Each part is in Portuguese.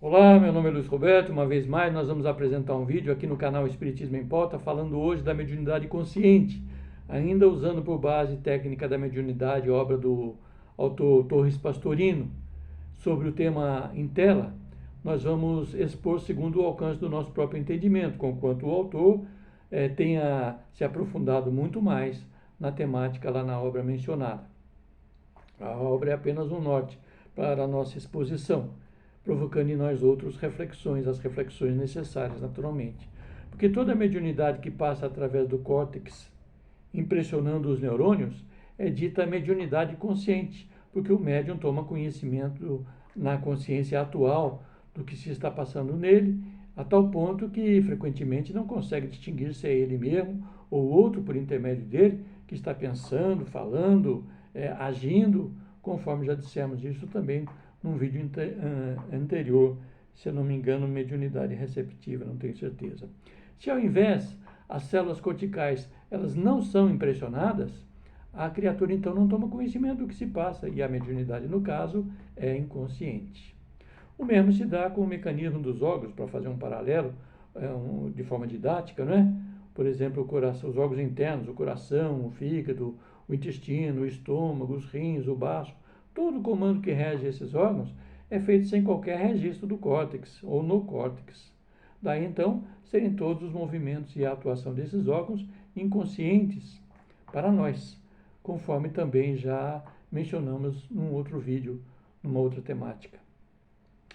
Olá, meu nome é Luiz Roberto. Uma vez mais, nós vamos apresentar um vídeo aqui no canal Espiritismo em Pauta, falando hoje da mediunidade consciente, ainda usando por base técnica da mediunidade, obra do autor Torres Pastorino, sobre o tema em tela. Nós vamos expor segundo o alcance do nosso próprio entendimento, conquanto o autor tenha se aprofundado muito mais na temática lá na obra mencionada. A obra é apenas um norte para a nossa exposição, provocando em nós outros reflexões, as reflexões necessárias, naturalmente. Porque toda mediunidade que passa através do córtex, impressionando os neurônios, é dita mediunidade consciente, porque o médium toma conhecimento na consciência atual do que se está passando nele, a tal ponto que frequentemente não consegue distinguir se é ele mesmo ou outro por intermédio dele que está pensando, falando, agindo, conforme já dissemos isso também num vídeo anterior, se eu não me engano, mediunidade receptiva, não tenho certeza. Se ao invés as células corticais elas não são impressionadas, a criatura então não toma conhecimento do que se passa e a mediunidade, no caso, é inconsciente. O mesmo se dá com o mecanismo dos órgãos, para fazer um paralelo de forma didática, não é? Por exemplo, o coração, os órgãos internos, o coração, o fígado, o intestino, o estômago, os rins, o baço. Todo o comando que rege esses órgãos é feito sem qualquer registro do córtex ou no córtex. Daí então serem todos os movimentos e a atuação desses órgãos inconscientes para nós, conforme também já mencionamos num outro vídeo, numa outra temática.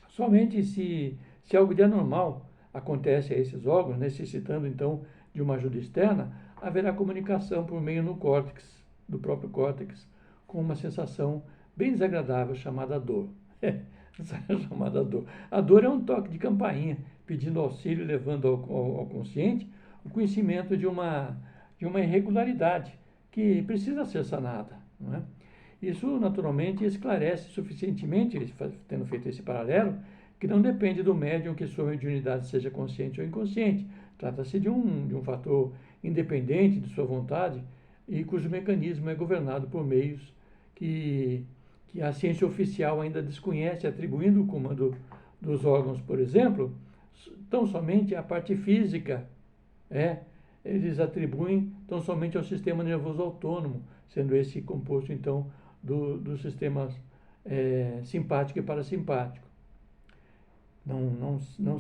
Somente se algo de anormal acontece a esses órgãos, necessitando então de uma ajuda externa, haverá comunicação por meio no córtex, do próprio córtex, com uma sensação bem desagradável chamada dor. Chamada dor. A dor é um toque de campainha, pedindo auxílio, levando ao consciente o conhecimento de uma irregularidade que precisa ser sanada. Não é? Isso, naturalmente, esclarece suficientemente, tendo feito esse paralelo, que não depende do médium que sua mediunidade seja consciente ou inconsciente. Trata-se de um fator independente de sua vontade e cujo mecanismo é governado por meios que a ciência oficial ainda desconhece, atribuindo o comando dos órgãos, por exemplo, tão somente à parte física. Eles atribuem tão somente ao sistema nervoso autônomo, sendo esse composto, então, dos sistemas simpático e parasimpático. Não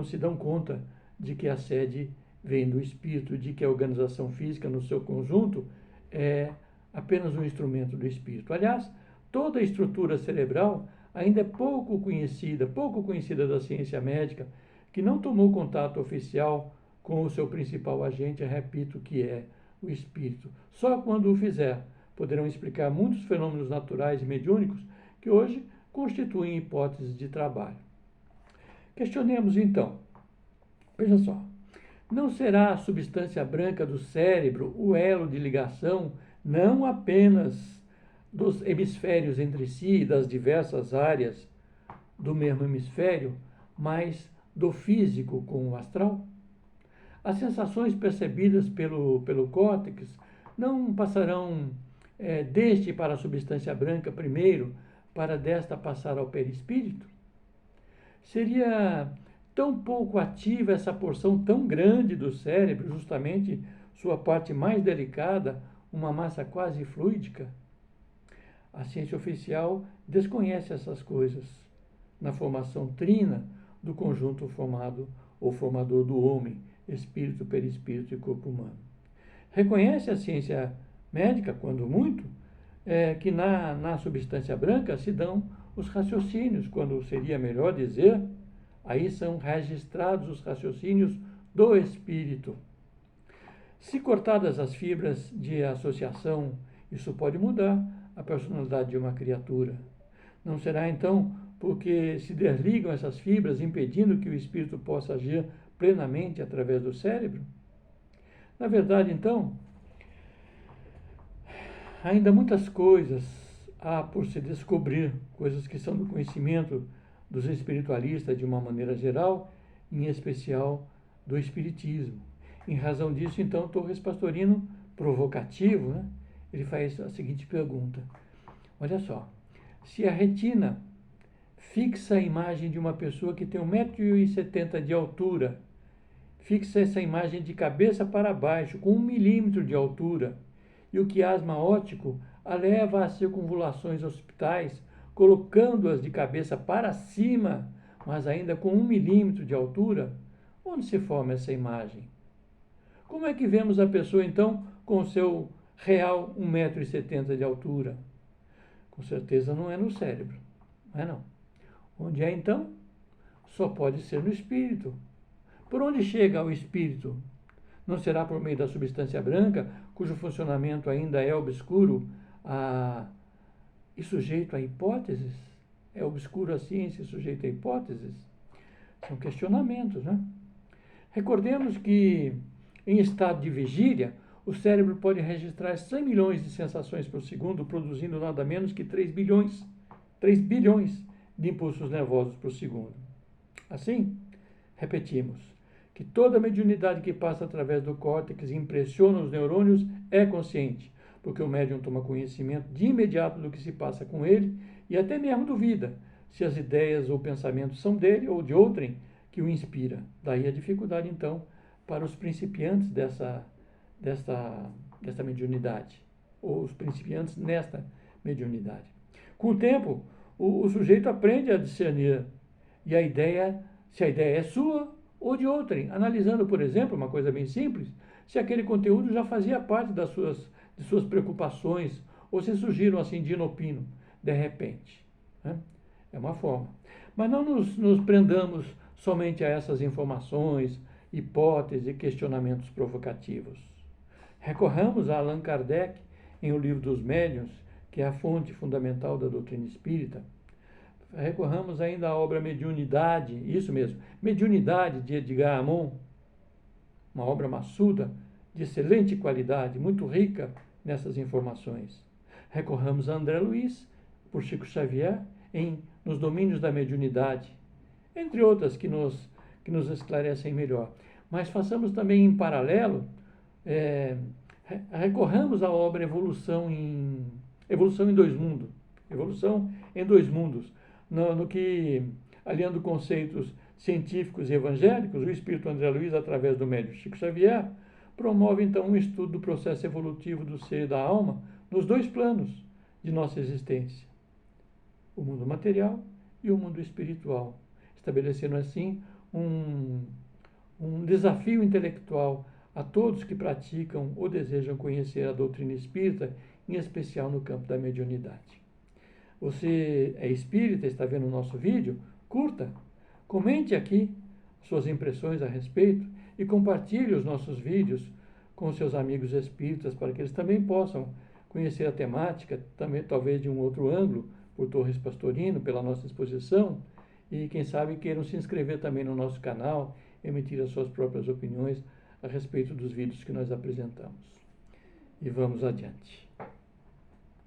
se dão conta de que a sede vem do espírito, de que a organização física no seu conjunto é apenas um instrumento do espírito. Aliás, toda a estrutura cerebral ainda é pouco conhecida da ciência médica, que não tomou contato oficial com o seu principal agente, repito, que é o espírito. Só quando o fizer, poderão explicar muitos fenômenos naturais e mediúnicos que hoje constituem hipóteses de trabalho. Questionemos então. Veja só. Não será a substância branca do cérebro o elo de ligação não apenas dos hemisférios entre si, das diversas áreas do mesmo hemisfério, mas do físico com o astral? As sensações percebidas pelo córtex não passarão deste para a substância branca primeiro, para desta passar ao perispírito? Seria tão pouco ativa essa porção tão grande do cérebro, justamente sua parte mais delicada, uma massa quase fluídica? A ciência oficial desconhece essas coisas na formação trina do conjunto formado ou formador do homem, espírito, perispírito e corpo humano. Reconhece a ciência médica, quando muito, que na substância branca se dão os raciocínios, quando seria melhor dizer, aí são registrados os raciocínios do espírito. Se cortadas as fibras de associação, isso pode mudar a personalidade de uma criatura. Não será então porque se desligam essas fibras, impedindo que o espírito possa agir plenamente através do cérebro? Na verdade, então, ainda muitas coisas há por se descobrir, coisas que são do conhecimento dos espiritualistas de uma maneira geral, em especial do espiritismo. Em razão disso, então, Torres Pastorino, provocativo, né? Ele faz a seguinte pergunta. Olha só, se a retina fixa a imagem de uma pessoa que tem 1,70 m de altura. Fixa essa imagem de cabeça para baixo, com 1 milímetro de altura. E o quiasma óptico a leva às circunvalações hospitais, colocando-as de cabeça para cima, mas ainda com 1 milímetro de altura. Onde se forma essa imagem? Como é que vemos a pessoa, então, com o seu real 1,70 m de altura? Com certeza não é no cérebro, não é não. Onde é, então? Só pode ser no espírito. Por onde chega o espírito? Não será por meio da substância branca, cujo funcionamento ainda é obscuro e sujeito a hipóteses? É obscuro a ciência e sujeito a hipóteses? São questionamentos, né? Recordemos que, em estado de vigília, o cérebro pode registrar 100 milhões de sensações por segundo, produzindo nada menos que 3 bilhões de impulsos nervosos por segundo. Assim, repetimos, que toda mediunidade que passa através do córtex e impressiona os neurônios é consciente, porque o médium toma conhecimento de imediato do que se passa com ele e até mesmo duvida se as ideias ou pensamentos são dele ou de outrem que o inspira. Daí a dificuldade, então, para os principiantes desta mediunidade, ou os principiantes nesta mediunidade. Com o tempo, o sujeito aprende a discernir e se a ideia é sua ou de outrem, analisando, por exemplo, uma coisa bem simples, se aquele conteúdo já fazia parte de suas preocupações ou se surgiram assim de inopino, de repente. Né? É uma forma. Mas não nos prendamos somente a essas informações, hipóteses e questionamentos provocativos. Recorramos a Allan Kardec em O Livro dos Médiuns, que é a fonte fundamental da doutrina espírita. Recorramos ainda à obra Mediunidade, isso mesmo, Mediunidade de Edgar Amon, uma obra maçuda, de excelente qualidade, muito rica nessas informações. Recorramos a André Luiz, por Chico Xavier, Nos Domínios da Mediunidade, entre outras que nos esclarecem melhor. Mas façamos também em paralelo, recorramos à obra Evolução em Dois Mundos. Evolução em Dois Mundos, no que, aliando conceitos científicos e evangélicos, o espírito André Luiz, através do médium Chico Xavier, promove então um estudo do processo evolutivo do ser e da alma nos dois planos de nossa existência, o mundo material e o mundo espiritual, estabelecendo assim um desafio intelectual a todos que praticam ou desejam conhecer a doutrina espírita, em especial no campo da mediunidade. Você é espírita, está vendo o nosso vídeo? Curta, comente aqui suas impressões a respeito e compartilhe os nossos vídeos com seus amigos espíritas para que eles também possam conhecer a temática, também talvez de um outro ângulo, por Torres Pastorino, pela nossa exposição, e quem sabe queiram se inscrever também no nosso canal, emitir as suas próprias opiniões a respeito dos vídeos que nós apresentamos. E vamos adiante.